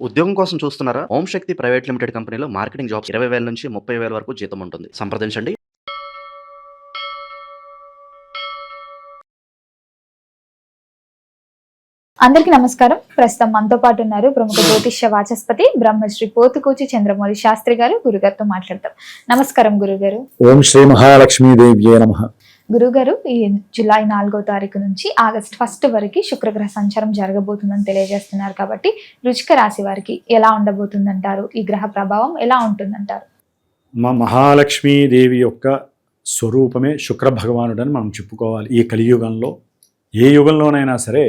ఉద్యోగం కోసం చూస్తున్నారా? ఓం శక్తి ప్రైవేట్ లిమిటెడ్ కంపెనీలో మార్కెటింగ్ జాబ్స్ 20,000 నుంచి 30,000 వరకు జీతం ఉంటుంది. సంప్రదించండి. అందరికీ నమస్కారం. ప్రస్తుతం మనతో పాటు ఉన్నారు ప్రముఖ జ్యోతిష్య వాచస్పతి బ్రహ్మశ్రీ పోతుకూచి చంద్రమౌళి శాస్త్రి గారు. గురుగారితో మాట్లాడతాం. నమస్కారం గురుగారు. ఓం శ్రీ మహాలక్ష్మీదేవ్యే నమః. గురుగారు, ఈ జూలై 4వ తారీఖు నుంచి ఆగస్ట్ 1 వరకు శుక్రగ్రహ సంచారం జరగబోతుందని తెలియజేస్తున్నారు. కాబట్టి వృశ్చిక రాశి వారికి ఎలా ఉండబోతుందంటారు? ఈ గ్రహ ప్రభావం ఎలా ఉంటుందంటారు? మా మహాలక్ష్మీదేవి యొక్క స్వరూపమే శుక్ర భగవానుడని మనం చెప్పుకోవాలి. ఈ కలియుగంలో ఏ యుగంలోనైనా సరే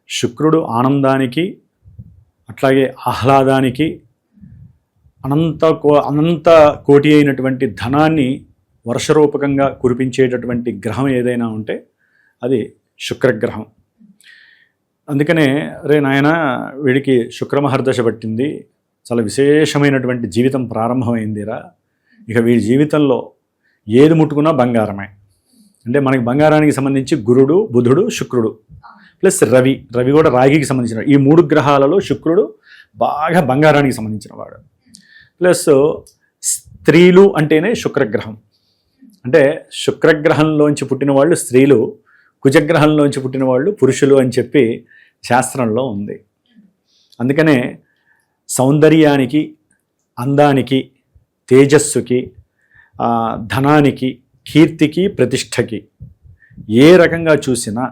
శుక్రుడు ఆనందానికి, అట్లాగే ఆహ్లాదానికి, అనంత కోటి అయినటువంటి ధనాన్ని వర్షరూపకంగా కురిపించేటటువంటి గ్రహం ఏదైనా ఉంటే అది శుక్రగ్రహం. అందుకనే నాయన వీడికి శుక్రమహర్దశ పట్టింది, చాలా విశేషమైనటువంటి జీవితం ప్రారంభమైందిరా, ఇక వీడి జీవితంలో ఏది ముట్టుకున్నా బంగారమే. అంటే మనకి బంగారానికి సంబంధించి గురుడు, బుధుడు, శుక్రుడు ప్లస్ రవి కూడా రాగికి సంబంధించిన ఈ 3 గ్రహాలలో శుక్రుడు బాగా బంగారానికి సంబంధించిన వాడు. ప్లస్ స్త్రీలు అంటేనే శుక్రగ్రహం. అంటే శుక్రగ్రహంలోంచి పుట్టిన వాళ్ళు స్త్రీలు, కుజగ్రహంలోంచి పుట్టిన వాళ్ళు పురుషులు అని చెప్పి శాస్త్రంలో ఉంది. అందుకనే సౌందర్యానికి, అందానికి, తేజస్సుకి, ధనానికి, కీర్తికి, ప్రతిష్టకి ఏ రకంగా చూసినా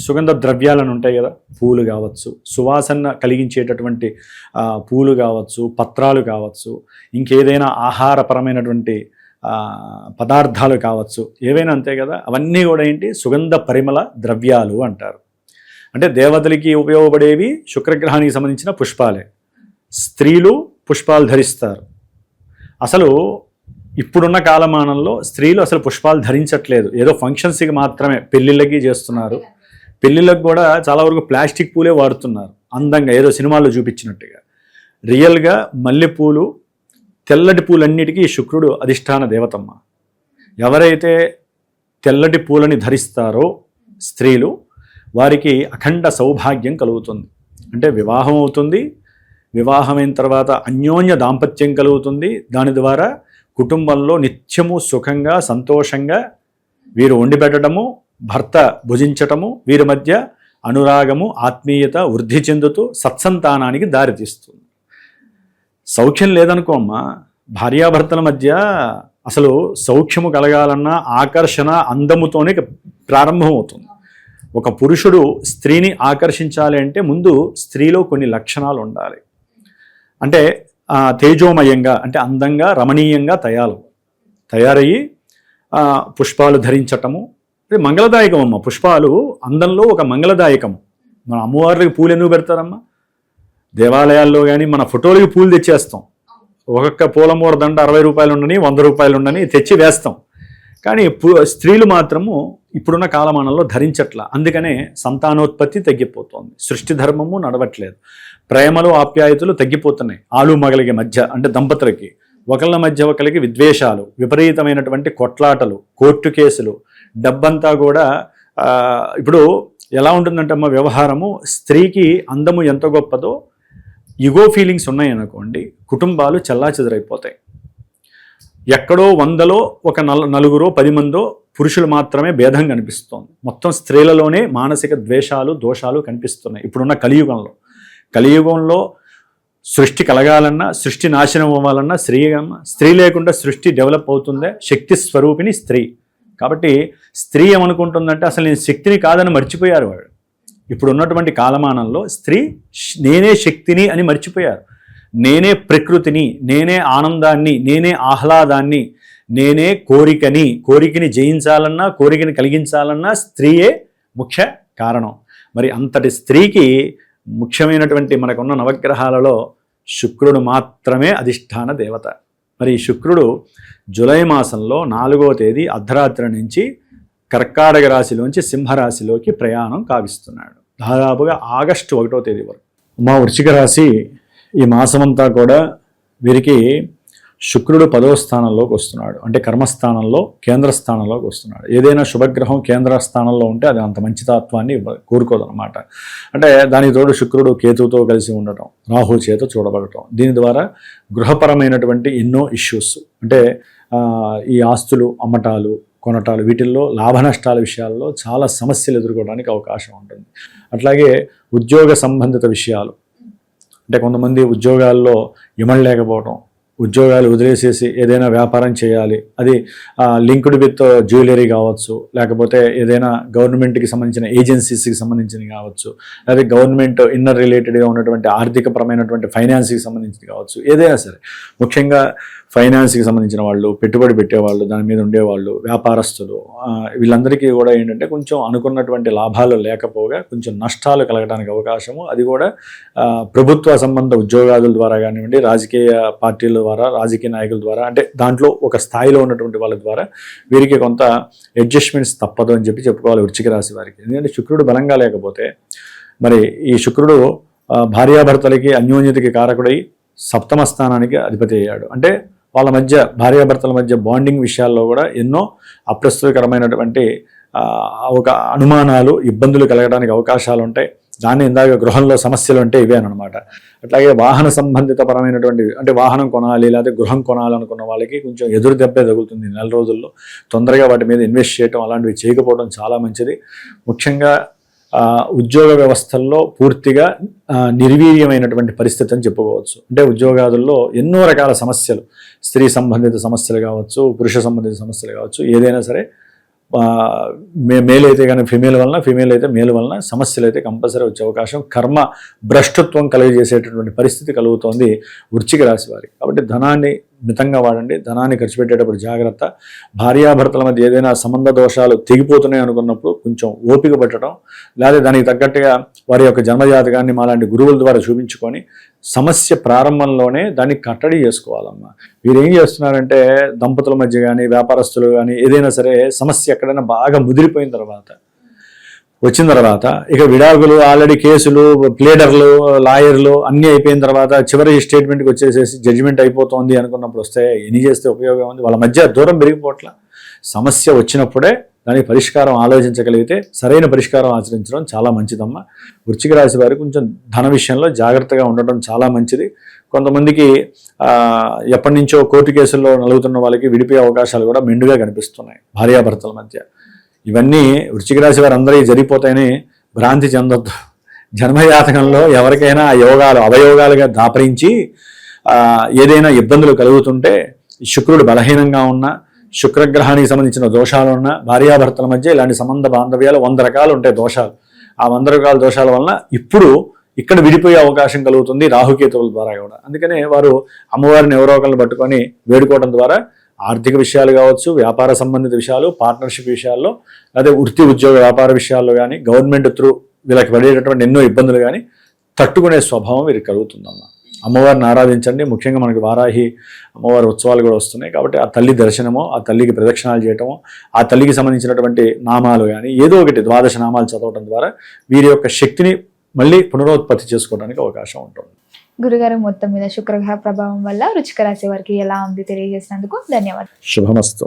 సుగంధ ద్రవ్యాలను ఉంటాయి కదా, పూలు కావచ్చు, సువాసన కలిగించేటటువంటి పూలు కావచ్చు, పత్రాలు కావచ్చు, ఇంకేదైనా ఆహారపరమైనటువంటి పదార్థాలు కావచ్చు, ఏవైనా అంతే కదా, అవన్నీ కూడా ఏంటి సుగంధ పరిమళ ద్రవ్యాలు అంటారు. అంటే దేవతలకి ఉపయోగపడేవి శుక్రగ్రహానికి సంబంధించిన పుష్పాలే. స్త్రీలు పుష్పాలు ధరిస్తారు. అసలు ఇప్పుడున్న కాలమానంలో స్త్రీలు అసలు పుష్పాలు ధరించట్లేదు, ఏదో ఫంక్షన్స్కి మాత్రమే, పెళ్ళిళ్ళకి చేస్తున్నారు. పెళ్ళిళ్ళకి కూడా చాలా వరకు ప్లాస్టిక్ పూలే వాడుతున్నారు, అందంగా ఏదో సినిమాల్లో చూపించినట్టుగా. రియల్గా మల్లెపూలు, తెల్లటి పూలన్నిటికీ శుక్రుడు అధిష్టాన దేవతమ్మ. ఎవరైతే తెల్లటి పూలని ధరిస్తారో స్త్రీలు, వారికి అఖండ సౌభాగ్యం కలుగుతుంది. అంటే వివాహం అవుతుంది, వివాహమైన తర్వాత అన్యోన్య దాంపత్యం కలుగుతుంది. దాని ద్వారా కుటుంబంలో నిత్యము సుఖంగా, సంతోషంగా వీరు వండి పెట్టడము, భర్త భుజించటము, వీరి మధ్య అనురాగము, ఆత్మీయత వృద్ధి చెందుతూ సత్సంతానానికి దారితీస్తుంది. సౌఖ్యం లేదనుకో అమ్మా, భార్యాభర్తల మధ్య అసలు సౌఖ్యము కలగాలన్నా ఆకర్షణ అందముతోనే ప్రారంభమవుతుంది. ఒక పురుషుడు స్త్రీని ఆకర్షించాలి అంటే ముందు స్త్రీలో కొన్ని లక్షణాలు ఉండాలి. అంటే తేజోమయంగా, అంటే అందంగా, రమణీయంగా తయారయ్యి పుష్పాలు ధరించటము. మంగళదాయకం అమ్మ, పుష్పాలు అందంలో ఒక మంగళదాయకము. మన అమ్మవార్లకి పూలు ఎందుకు పెడతారమ్మా? దేవాలయాల్లో కానీ మన ఫోటోలకి పూలు తెచ్చేస్తాం. ఒక్కొక్క పూలమూర దండ 60 రూపాయలు ఉండని, 100 రూపాయలు ఉండని తెచ్చి వేస్తాం. కానీ స్త్రీలు మాత్రము ఇప్పుడున్న కాలమానంలో ధరించట్లా. అందుకనే సంతానోత్పత్తి తగ్గిపోతుంది, సృష్టి ధర్మము నడవట్లేదు, ప్రేమలు ఆప్యాయతలు తగ్గిపోతున్నాయి. ఆలు మగలికి మధ్య, అంటే దంపతులకి ఒకళ్ళ మధ్య ఒకరికి విద్వేషాలు, విపరీతమైనటువంటి కొట్లాటలు, కోర్టు కేసులు, డబ్బంతా కూడా. ఇప్పుడు ఎలా ఉంటుందంటే అమ్మ వ్యవహారము, స్త్రీకి అందము ఎంత గొప్పదో ఇగో ఫీలింగ్స్ ఉన్నాయనుకోండి, కుటుంబాలు చెల్లాచెదరైపోతాయి. ఎక్కడో 100లో ఒక 4 10 మందో పురుషులు మాత్రమే భేదం కనిపిస్తోంది. మొత్తం స్త్రీలలోనే మానసిక ద్వేషాలు, దోషాలు కనిపిస్తున్నాయి ఇప్పుడున్న కలియుగంలో సృష్టి కలగాలన్నా, సృష్టి నాశనం అవ్వాలన్నా స్త్రీ లేకుండా సృష్టి డెవలప్ అవుతుందే. శక్తి స్వరూపిణి స్త్రీ. కాబట్టి స్త్రీ ఏమనుకుంటుందంటే అసలు నేను శక్తిని కాదని మర్చిపోయారు వాళ్ళు. ఇప్పుడు ఉన్నటువంటి కాలమానంలో స్త్రీ నేనే శక్తిని అని మర్చిపోయారు. నేనే ప్రకృతిని, నేనే ఆనందాన్ని, నేనే ఆహ్లాదాన్ని, నేనే కోరికని జయించాలన్నా, కోరికని కలిగించాలన్నా స్త్రీయే ముఖ్య కారణం. మరి అంతటి స్త్రీకి ముఖ్యమైనటువంటి మనకున్న నవగ్రహాలలో శుక్రుడు మాత్రమే అధిష్టాన దేవత. మరి ఈ శుక్రుడు జూలై మాసంలో 4వ తేదీ అర్ధరాత్రి నుంచి కర్కాటక రాశిలోంచి సింహరాశిలోకి ప్రయాణం కావిస్తున్నాడు, దాదాపుగా ఆగస్టు 1వ తేదీ వరకు. మా వృశ్చిక రాశి ఈ మాసమంతా కూడా వీరికి శుక్రుడు 10వ స్థానంలోకి వస్తున్నాడు, అంటే కర్మస్థానంలో కేంద్ర స్థానంలోకి వస్తున్నాడు. ఏదైనా శుభగ్రహం కేంద్ర స్థానంలో ఉంటే అది అంత మంచి తత్వాన్ని కోరుకోదన్నమాట. అంటే దానికి తోడు శుక్రుడు కేతువుతో కలిసి ఉండటం, రాహు చేత చూడబడటం, దీని ద్వారా గృహపరమైనటువంటి ఎన్నో ఇష్యూస్, అంటే ఈ ఆస్తులు అమ్మటాలు కొనటాలు, వీటిల్లో లాభ నష్టాల విషయాల్లో చాలా సమస్యలు ఎదుర్కోవడానికి అవకాశం ఉంటుంది. అట్లాగే ఉద్యోగ సంబంధిత విషయాలు, అంటే కొంతమంది ఉద్యోగాల్లో ఇమడలేకపోవడం, ఉద్యోగాలు వదిలేసేసి ఏదైనా వ్యాపారం చేయాలి, అది లింక్డ్ విత్ జ్యువెలరీ కావచ్చు, లేకపోతే ఏదైనా గవర్నమెంట్కి సంబంధించిన ఏజెన్సీస్కి సంబంధించినవి కావచ్చు, లేదా గవర్నమెంట్ ఇన్నర్ రిలేటెడ్గా ఉన్నటువంటి ఆర్థికపరమైనటువంటి ఫైనాన్స్కి సంబంధించినవి కావచ్చు, ఏదైనా సరే. ముఖ్యంగా ఫైనాన్స్కి సంబంధించిన వాళ్ళు, పెట్టుబడి పెట్టేవాళ్ళు, దాని మీద ఉండేవాళ్ళు, వ్యాపారస్తులు, వీళ్ళందరికీ కూడా ఏంటంటే కొంచెం అనుకున్నటువంటి లాభాలు లేకపోగా కొంచెం నష్టాలు కలగడానికి అవకాశము, అది కూడా ప్రభుత్వ సంబంధ ఉద్యోగాల ద్వారా కానివ్వండి, రాజకీయ పార్టీల ద్వారా, రాజకీయ నాయకుల ద్వారా, అంటే దాంట్లో ఒక స్థాయిలో ఉన్నటువంటి వాళ్ళ ద్వారా వీరికి కొంత అడ్జస్ట్మెంట్స్ తప్పదు అని చెప్పుకోవాలి వృశ్చిక రాశి వారికి. ఎందుకంటే శుక్రుడు బలంగా లేకపోతే, మరి ఈ శుక్రుడు భార్యాభర్తలకి అన్యోన్యతకి కారకుడై 7వ స్థానానికి అధిపతి అయ్యాడు. అంటే వాళ్ళ మధ్య, భార్యాభర్తల మధ్య బాండింగ్ విషయాల్లో కూడా ఎన్నో అప్రస్తుతకరమైనటువంటి ఒక అనుమానాలు, ఇబ్బందులు కలగడానికి అవకాశాలు ఉంటాయి. దాన్ని ఇందాక గృహంలో సమస్యలు అంటే ఇవేనమాట. అట్లాగే వాహన సంబంధిత పరమైనటువంటి, అంటే వాహనం కొనాలి లేదా గృహం కొనాలనుకున్న వాళ్ళకి కొంచెం ఎదురు దెబ్బే తగులుతుంది నెల రోజుల్లో. తొందరగా వాటి మీద ఇన్వెస్ట్ చేయడం, అలాంటివి చేయకపోవడం చాలా మంచిది. ముఖ్యంగా ఉద్యోగ వ్యవస్థల్లో పూర్తిగా నిర్వీర్యమైనటువంటి పరిస్థితి అని చెప్పుకోవచ్చు. అంటే ఉద్యోగాదుల్లో ఎన్నో రకాల సమస్యలు, స్త్రీ సంబంధిత సమస్యలు కావచ్చు, పురుష సంబంధిత సమస్యలు కావచ్చు, ఏదైనా సరే మేల్ అయితే కానీ ఫిమేల్ వలన, ఫిమేల్ అయితే మేల్ వలన సమస్యలు అయితే కంపల్సరీ వచ్చే అవకాశం, కర్మ భ్రష్టత్వం కలిగజేసేటటువంటి పరిస్థితి కలుగుతోంది వృశ్చిక రాశి వారికి. కాబట్టి ధనాన్ని మితంగా వాడండి, ధనాన్ని ఖర్చు పెట్టేటప్పుడు జాగ్రత్త. భార్యాభర్తల మధ్య ఏదైనా సంబంధ దోషాలు తెగిపోతున్నాయి అనుకున్నప్పుడు కొంచెం ఓపిక పట్టడం, లేదా దానికి తగ్గట్టుగా వారి యొక్క జన్మజాతకాన్ని మాలాంటి గురువుల ద్వారా చూపించుకొని సమస్య ప్రారంభంలోనే దాన్ని కట్టడి చేసుకోవాలమ్మా. వీరు ఏం చేస్తున్నారంటే దంపతుల మధ్య కానీ, వ్యాపారస్తులు కానీ, ఏదైనా సరే సమస్య ఎక్కడైనా బాగా ముదిరిపోయిన తర్వాత, వచ్చిన తర్వాత ఇక విడాకులు, ఆల్రెడీ కేసులు, ప్లేడర్లు, లాయర్లు అన్నీ అయిపోయిన తర్వాత చివరి స్టేట్మెంట్కి వచ్చేసేసి జడ్జిమెంట్ అయిపోతుంది అనుకున్నప్పుడు వస్తే ఎన్ని చేస్తే ఉపయోగం ఉంది? వాళ్ళ మధ్య దూరం పెరిగిపోవట్ల. సమస్య వచ్చినప్పుడే దానికి పరిష్కారం ఆలోచించగలిగితే సరైన పరిష్కారం ఆచరించడం చాలా మంచిదమ్మా. వృశ్చిక రాశి వారికి కొంచెం ధన విషయంలో జాగ్రత్తగా ఉండటం చాలా మంచిది. కొంతమందికి ఎప్పటి నుంచో కోర్టు కేసుల్లో నలుగుతున్న వాళ్ళకి విడిపోయే అవకాశాలు కూడా మెండుగా కనిపిస్తున్నాయి భార్యాభర్తల మధ్య. ఇవన్నీ వృశ్చిక రాశి వారు అందరికీ జరిగిపోతాయని భ్రాంతి చెందొద్దు. జన్మజాతకంలో ఎవరికైనా యోగాలు అవయోగాలుగా దాపరించి ఏదైనా ఇబ్బందులు కలుగుతుంటే, శుక్రుడు బలహీనంగా ఉన్న, శుక్రగ్రహానికి సంబంధించిన దోషాలు ఉన్న, భార్యాభర్తల మధ్య ఇలాంటి సంబంధ బాంధవ్యాలు 100 రకాలు ఉంటాయి దోషాలు. ఆ 100 రకాల దోషాల వలన ఇప్పుడు ఇక్కడ విడిపోయే అవకాశం కలుగుతుంది రాహుకేతువుల ద్వారా కూడా. అందుకనే వారు అమ్మవారిని ఎవరో ఒకరిని పట్టుకొని వేడుకోవడం ద్వారా ఆర్థిక విషయాలు కావచ్చు, వ్యాపార సంబంధిత విషయాలు, పార్ట్నర్షిప్ విషయాల్లో, అదే వృత్తి ఉద్యోగ వ్యాపార విషయాల్లో కానీ, గవర్నమెంట్ త్రూ వీళ్ళకి పడేటటువంటి ఎన్నో ఇబ్బందులు కానీ తట్టుకునే స్వభావం వీరికి కలుగుతుందమ్మా. అమ్మవారిని ఆరాధించండి. ముఖ్యంగా మనకి వారాహి అమ్మవారి ఉత్సవాలు కూడా వస్తున్నాయి కాబట్టి ఆ తల్లి దర్శనమో, ఆ తల్లికి ప్రదక్షిణాలు చేయటమో, ఆ తల్లికి సంబంధించినటువంటి నామాలు కానీ ఏదో ఒకటి 12 నామాలు చదవడం ద్వారా వీరి యొక్క శక్తిని మళ్ళీ పునరుత్పత్తి చేసుకోవడానికి అవకాశం ఉంటుంది. గురుగారు, మొత్తం మీద శుక్రగ్రహ ప్రభావం వల్ల వృశ్చిక రాశి వారికి ఎలా ఉంది తెలియజేసినందుకు ధన్యవాదాలు. శుభమస్తు.